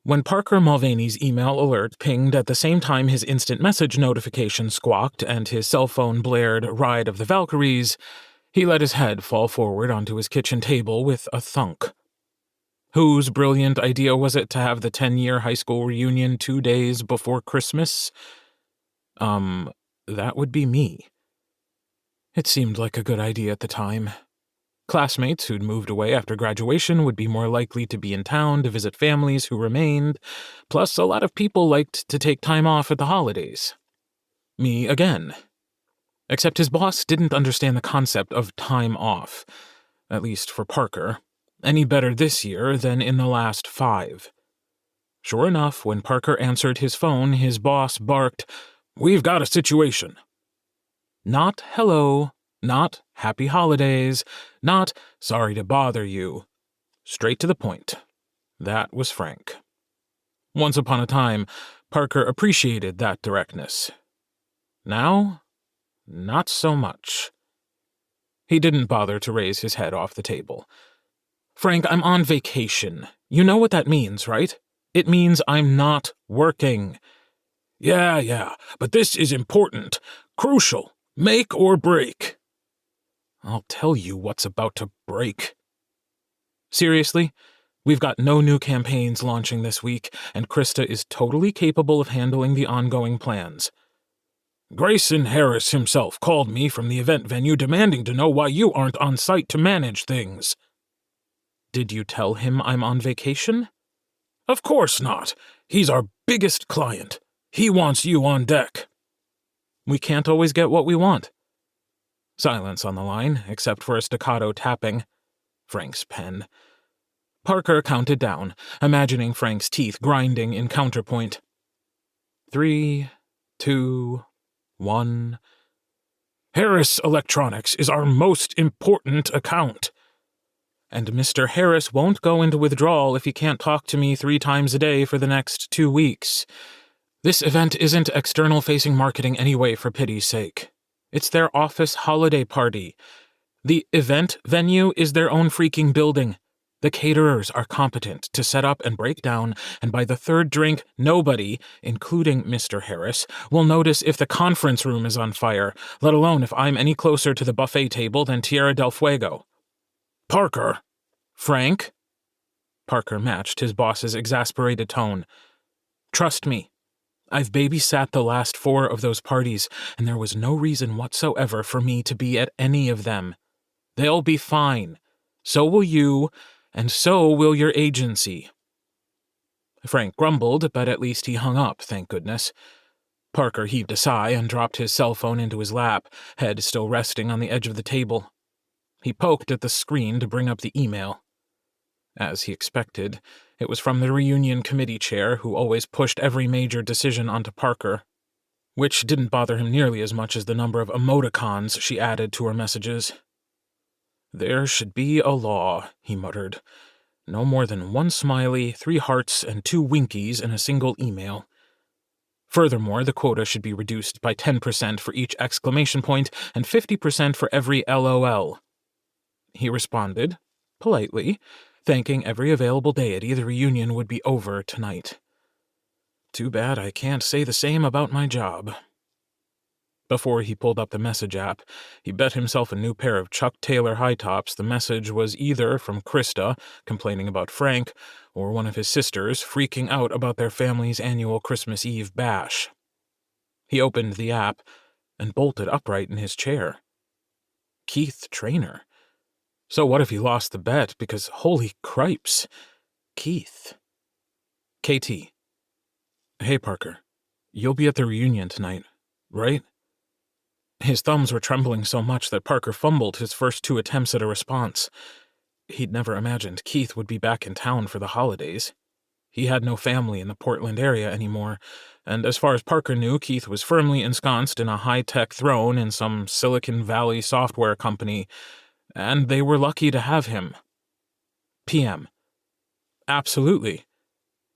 When Parker Mulvaney's email alert pinged at the same time his instant message notification squawked and his cell phone blared Ride of the Valkyries, he let his head fall forward onto his kitchen table with a thunk. Whose brilliant idea was it to have the 10-year high school reunion 2 days before Christmas? That would be me. It seemed like a good idea at the time. Classmates who'd moved away after graduation would be more likely to be in town to visit families who remained, plus a lot of people liked to take time off at the holidays. Me again. Except his boss didn't understand the concept of time off, at least for Parker, any better this year than in the last 5. Sure enough, when Parker answered his phone, his boss barked, "We've got a situation." Not hello, not happy holidays, not sorry to bother you. Straight to the point. That was Frank. Once upon a time, Parker appreciated that directness. Now, not so much. He didn't bother to raise his head off the table. "Frank, I'm on vacation. You know what that means, right? It means I'm not working." Yeah, but this is important. Crucial. Make or break." "I'll tell you what's about to break." "Seriously? We've got no new campaigns launching this week, and Krista is totally capable of handling the ongoing plans." "Grayson Harris himself called me from the event venue demanding to know why you aren't on site to manage things." "Did you tell him I'm on vacation?" "Of course not. He's our biggest client. He wants you on deck." "We can't always get what we want." Silence on the line, except for a staccato tapping. Frank's pen. Parker counted down, imagining Frank's teeth grinding in counterpoint. 3, 2, 1. "Harris Electronics is our most important account." "And Mr. Harris won't go into withdrawal if he can't talk to me 3 times a day for the next 2 weeks. This event isn't external-facing marketing anyway, for pity's sake. It's their office holiday party. The event venue is their own freaking building. The caterers are competent to set up and break down, and by the 3rd drink, nobody, including Mr. Harris, will notice if the conference room is on fire, let alone if I'm any closer to the buffet table than Tierra del Fuego." "Parker." "Frank?" Parker matched his boss's exasperated tone. "Trust me. I've babysat the last 4 of those parties, and there was no reason whatsoever for me to be at any of them. They'll be fine. So will you, and so will your agency." Frank grumbled, but at least he hung up, thank goodness. Parker heaved a sigh and dropped his cell phone into his lap, head still resting on the edge of the table. He poked at the screen to bring up the email. As he expected, it was from the reunion committee chair, who always pushed every major decision onto Parker, which didn't bother him nearly as much as the number of emoticons she added to her messages. "There should be a law," he muttered. "No more than 1 smiley, 3 hearts, and 2 winkies in a single email. Furthermore, the quota should be reduced by 10% for each exclamation point and 50% for every LOL." He responded, politely, thanking every available deity the reunion would be over tonight. Too bad I can't say the same about my job. Before he pulled up the message app, he bet himself a new pair of Chuck Taylor high tops the message was either from Krista, complaining about Frank, or one of his sisters freaking out about their family's annual Christmas Eve bash. He opened the app and bolted upright in his chair. Keith Traynor. So what if he lost the bet, because holy cripes, Keith. KT. "Hey, Parker. You'll be at the reunion tonight, right?" His thumbs were trembling so much that Parker fumbled his first 2 attempts at a response. He'd never imagined Keith would be back in town for the holidays. He had no family in the Portland area anymore, and as far as Parker knew, Keith was firmly ensconced in a high-tech throne in some Silicon Valley software company, and they were lucky to have him. PM. "Absolutely.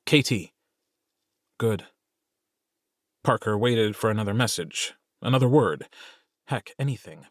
KT. "Good." Parker waited for another message, another word, heck, anything.